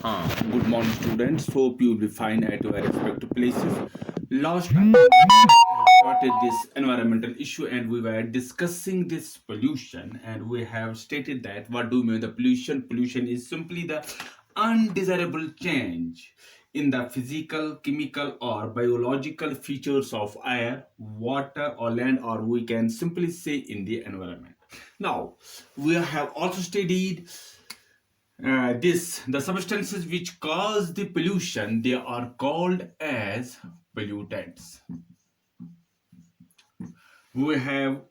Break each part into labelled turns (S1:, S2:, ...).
S1: Good morning, students. Hope you'll be fine at your respective places. Last time we started this environmental issue and we were discussing this pollution, and we have stated that what do we mean the pollution? Pollution is simply the undesirable change in the physical, chemical, or biological features of air, water, or land, or we can simply say in the environment. Now, we have also studied the substances which cause the pollution, they are called as pollutants. We have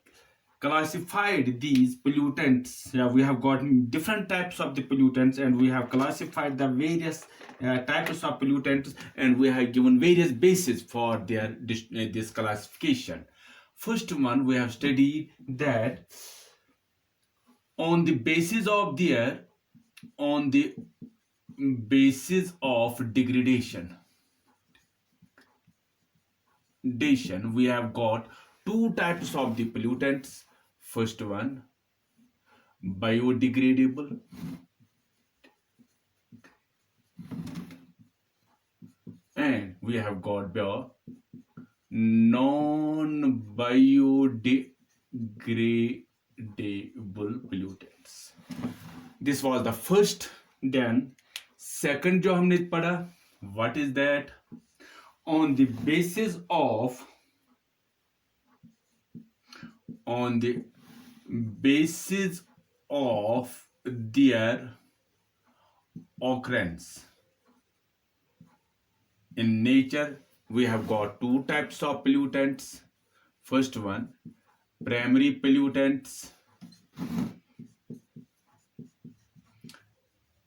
S1: classified these pollutants. We have got different types of the pollutants, and we have classified the various types of pollutants, and we have given various bases for their this classification. First one, we have studied that on the basis of their on the basis of degradation, we have got two types of the pollutants. First one, biodegradable, and we have got the non-biodegradable pollutants. This was the first. Then second जो हमने पढ़ा, what is that? On the basis of their occurrence in nature, we have got two types of pollutants. First one, primary pollutants,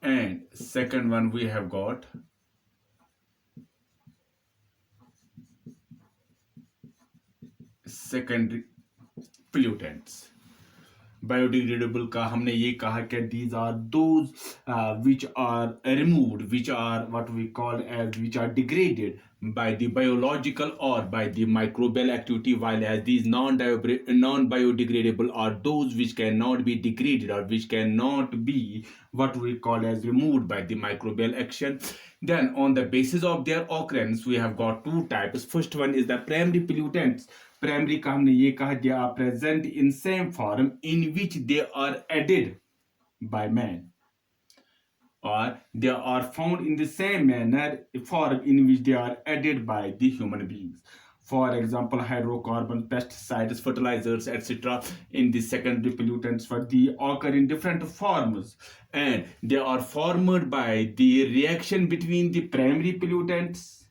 S1: and second one, we have got secondary pollutants. Biodegradable का हमने ये कहा कि these are those which are removed, which are what we call as which are degraded by the biological or by the microbial activity, while as these non-biodegradable are those which cannot be degraded or which cannot be what we call as removed by the microbial action. Then on the basis of their occurrence, we have got two types. First one is the primary pollutants. Primary का हमने ये कहा they are present in same form in which they are added by man, or they are found in the same manner form in which they are added by the human beings. For example, hydrocarbon, pesticides, fertilizers, etc. in the secondary pollutants for the occur in different forms, and they are formed by the reaction between the primary pollutants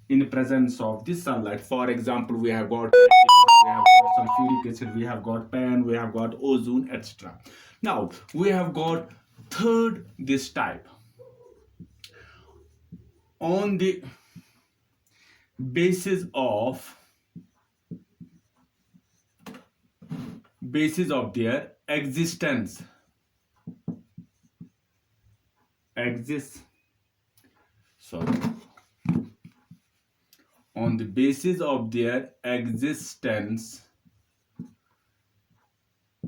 S1: in the presence of the sunlight. For example, we have got sulfuric acid, we have got pan, we have got ozone, etc. Now we have got third this type on the basis of their existence on the basis of their existence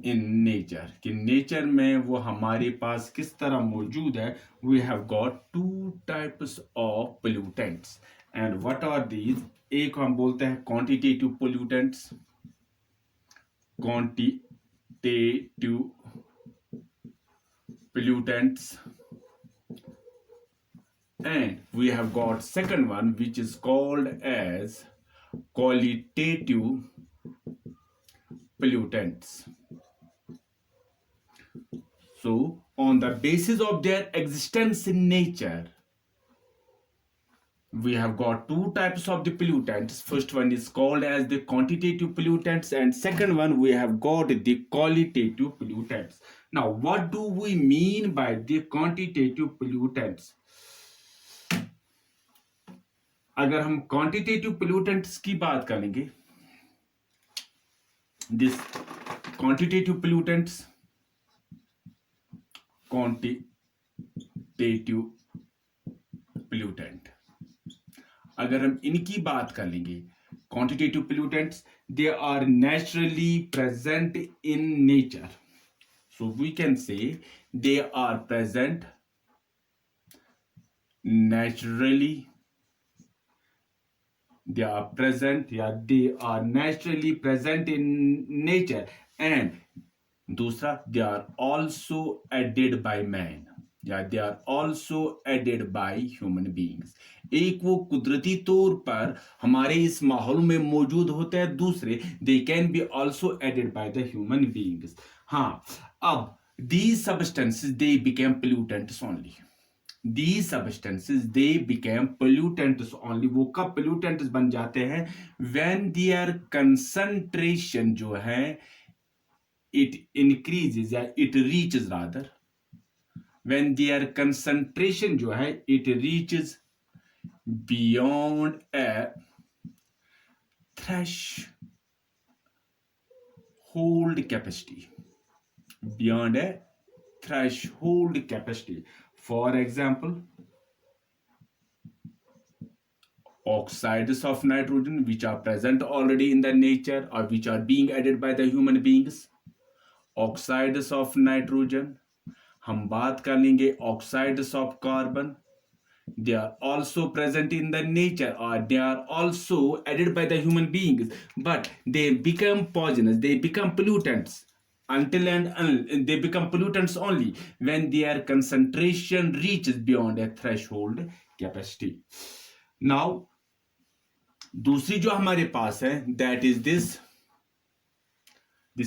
S1: in nature, कि nature में वो हमारे पास किस तरह मौजूद है. We have got two types of pollutants, and what are these? एक हम बोलते हैं quantitative pollutants, and we have got second one which is called as qualitative pollutants. So on the basis of their existence in nature, we have got two types of the pollutants. First one is called as the quantitative pollutants, and second one we have got the qualitative pollutants. Now what do we mean by the quantitative pollutants? अगर हम quantitative pollutants की बात करेंगे, this quantitative pollutants, अगर हम इनकी बात कर लेंगे, quantitative pollutants, they are naturally present in nature. So we can say they are present naturally they are present, yeah, they are naturally present in nature, and दूसरा they are also added by man, या they are also added by human beings. एक वो कुदरती तौर पर हमारे इस माहौल में मौजूद होते हैं, दूसरे they can be also added by the human beings. हाँ, अब these substances they became pollutants only. These substances they became pollutants only. वो कब pollutants बन जाते हैं? When their concentration जो है it increases, या it reaches rather, when their concentration जो है it reaches beyond a threshold capacity, beyond a threshold capacity. For example, oxides of nitrogen which are present already in the nature or which are being added by the human beings. Oxides of nitrogen, हम बात कर लेंगे oxides of carbon, they are also present in the nature or they are also added by the human beings, but they become poisonous, they become pollutants until and they become pollutants only when their concentration reaches beyond a threshold capacity. Now दूसरी जो हमारे पास है that is this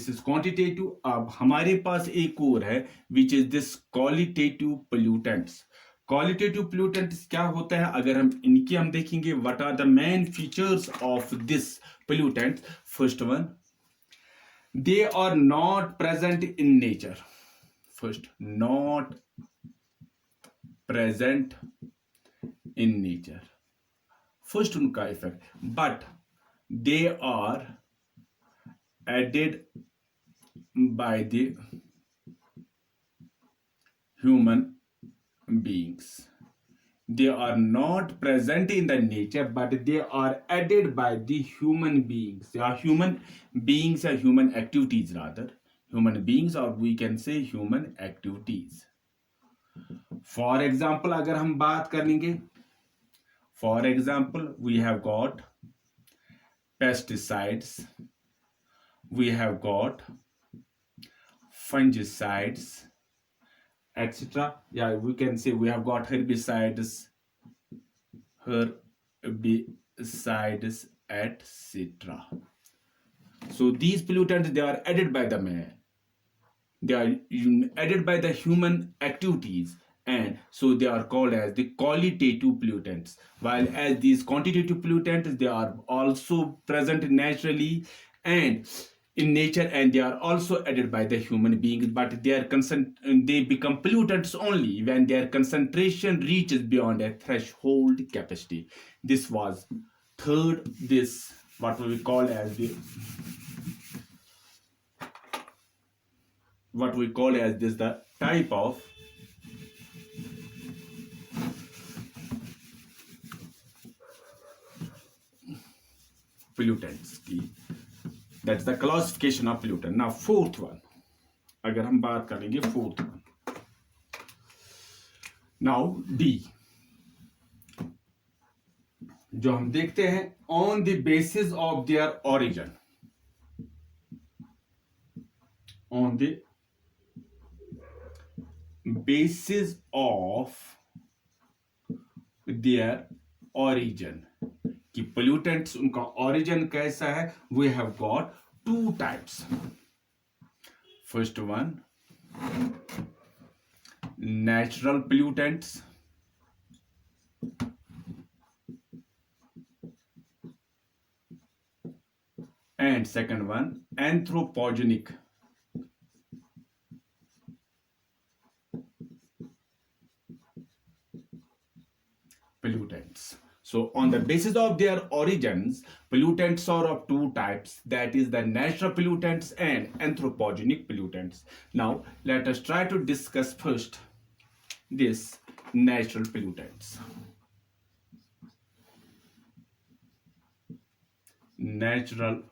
S1: is quantitative. अब हमारे पास एक और है which is this qualitative pollutants. Qualitative pollutants क्या होता है? अगर हम इनकी हम देखेंगे what are the main features of this pollutant. First one, they are not present in nature. First, not present in nature. First उनका effect, but they are added by the human beings. They are not present in the nature, but they are added by the human beings. They are human beings or human activities rather. Human beings or we can say human activities. For example, अगर हम बात करेंगे, for example, we have got pesticides, we have got fungicides, etc. Yeah, we can say we have got herbicides, etc. So these pollutants they are added by the man, they are added by the human activities, and so they are called as the qualitative pollutants, while as these quantitative pollutants they are also present naturally and in nature, and they are also added by the human beings, but they become pollutants only when their concentration reaches beyond a threshold capacity. This was third, this what we call as the the type of pollutants की, that's the classification of pollutant. Now fourth one, अगर हम बात करेंगे fourth one, now D, जो हम देखते हैं on the basis of their origin, on the basis of their origin, कि pollutants उनका origin कैसा है, we have got two types. First one, natural pollutants, and second one, anthropogenic pollutants. So on the basis of their origins, pollutants are of two types, that is the natural pollutants and anthropogenic pollutants. Now let us try to discuss first this natural pollutants. Natural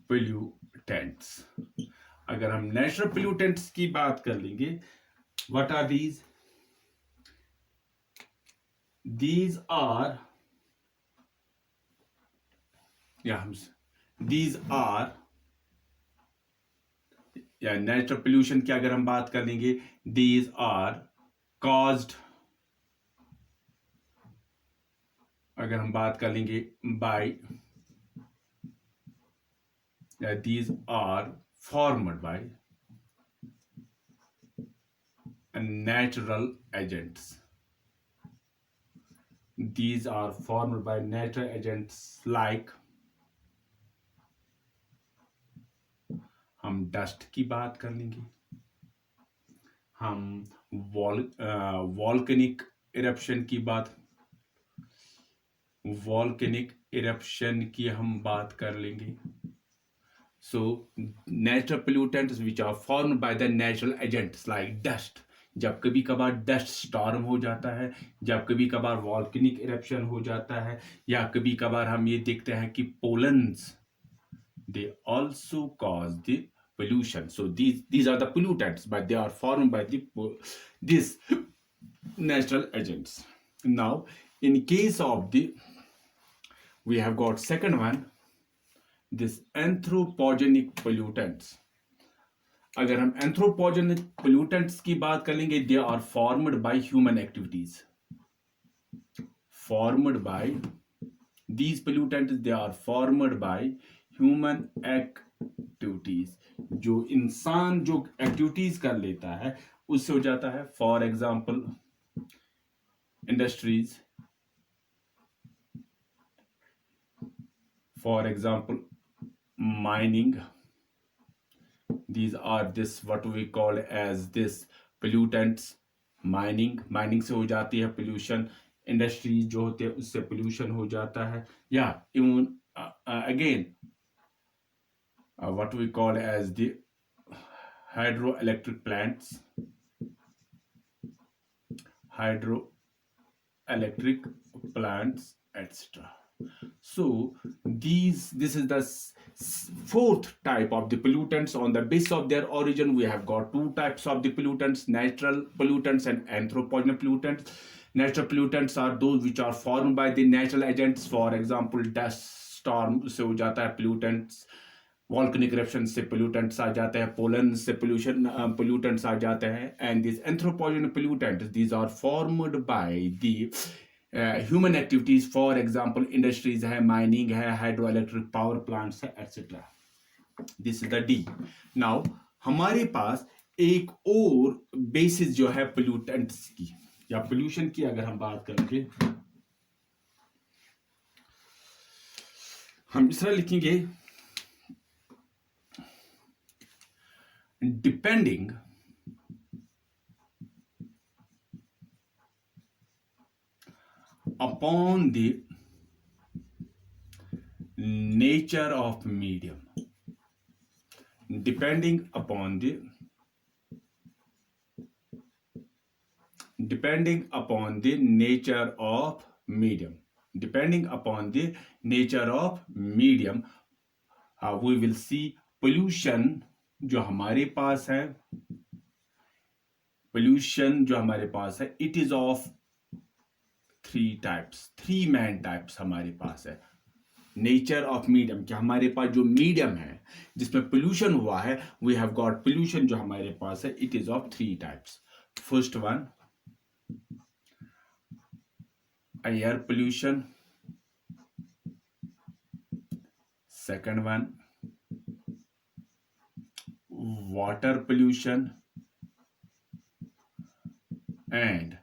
S1: pollutants, अगर हम natural pollutants की बात कर लेंगे, what are these? these are yeah these are या natural pollution की अगर हम बात कर लेंगे, these are caused, अगर हम बात कर लेंगे by, these are formed by natural agents. These are formed by natural agents like, हम डस्ट की बात कर लेंगे, हम वॉल्केनिक इरप्शन की बात, वॉल्केनिक इरप्शन की हम बात कर लेंगे. So natural pollutants which are formed by the natural agents like dust, जब कभी कभार डस्ट स्टॉर्म हो जाता है, जब कभी कभार वॉल्केनिक इरप्शन हो जाता है, या कभी कभार हम ये देखते हैं कि pollens, they also cause the pollution. So these are the pollutants, but they are formed by these natural agents. Now in case of the, we have got second one, this anthropogenic pollutants. अगर हम anthropogenic pollutants की बात कर लेंगे, they are formed by human activities. Formed by these pollutants, they are formed by human activities. जो इंसान जो activities कर लेता है उससे हो जाता है. For example industries, for example mining, these are this what we call as this pollutants. mining से हो जाती है pollution, इंडस्ट्रीज जो होते हैं उससे pollution हो जाता है, या even again what we call as the hydroelectric plants, etc. So this is the fourth type of the pollutants. On the basis of their origin, we have got two types of the pollutants: natural pollutants and anthropogenic pollutants. Natural pollutants are those which are formed by the natural agents. For example, dust storm से हो जाता है pollutants, volcanic eruption से pollutants आ जाते हैं, pollen से pollutants आ जाते हैं, and these anthropogenic pollutants, these are formed by the human activities. For example, industries है, mining है, hydroelectric power plants है, etc. This is the D. Now हमारे पास एक और बेसिस जो है pollutants की या pollution की अगर हम बात करेंगे, हम इस तरह लिखेंगे, depending upon the nature of medium, depending upon the nature of medium, depending upon the nature of medium, we will see pollution जो हमारे पास है, pollution जो हमारे पास है, it is of three main types हमारे पास है. नेचर ऑफ मीडियम, कि हमारे पास जो मीडियम है जिसमें पोल्यूशन हुआ है, वी हैव गॉट पोल्यूशन जो हमारे पास है, it is of three types. First one air pollution, second one water pollution, and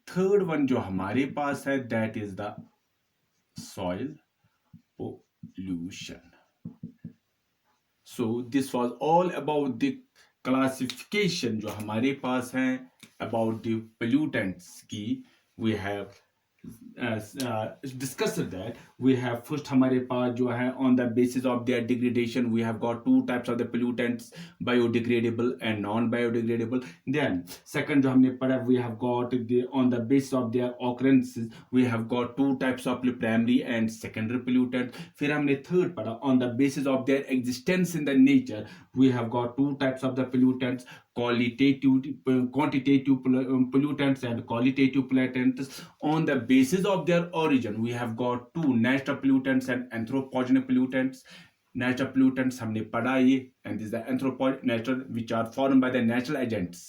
S1: third one जो हमारे पास है, that is the soil pollution. So this was all about the classification जो हमारे पास है about the pollutants की. We have discussed that. We have first हमारे पास जो है on the basis of their degradation, we have got two types of the pollutants, biodegradable and non-biodegradable. Then second जो हमने पढ़ा, we have got on the basis of their occurrences, we have got two types of primary and secondary pollutants. फिर हमने third पढ़ा, on the basis of their existence in the nature, We have got two types of the pollutants: quantitative pollutants and qualitative pollutants. On the basis of their origin, we have got two: natural pollutants and anthropogenic pollutants. Natural pollutants हमने पढ़ा ये, and this is the natural, which are formed by the natural agents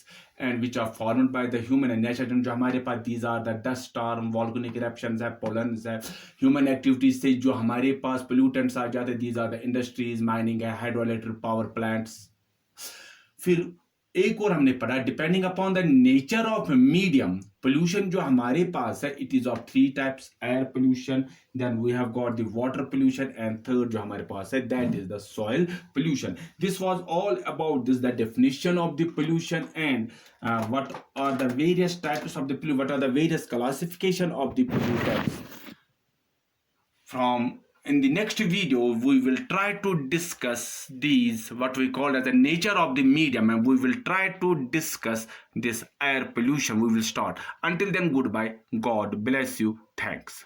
S1: and which are formed by the human and natural agents जो हमारे पास, these are the dust storm, volcanic eruptions है, pollens है, human activities से जो हमारे पास pollutants आ जाते हैं, these are the industries, mining है, hydroelectric power plants. फिर एक और हमने पढ़ा, depending upon the nature of medium, pollution जो हमारे पास है, it is of three types: air pollution, then we have got the water pollution, and third जो हमारे पास है, that is the soil pollution. This was all about this, the definition of the pollution and what are the various types of the pollution, what are the various classification of the pollutants. From in the next video we will try to discuss these, what we call as the nature of the medium, and we will try to discuss this air pollution. We will start. Until then, goodbye. God bless you. Thanks.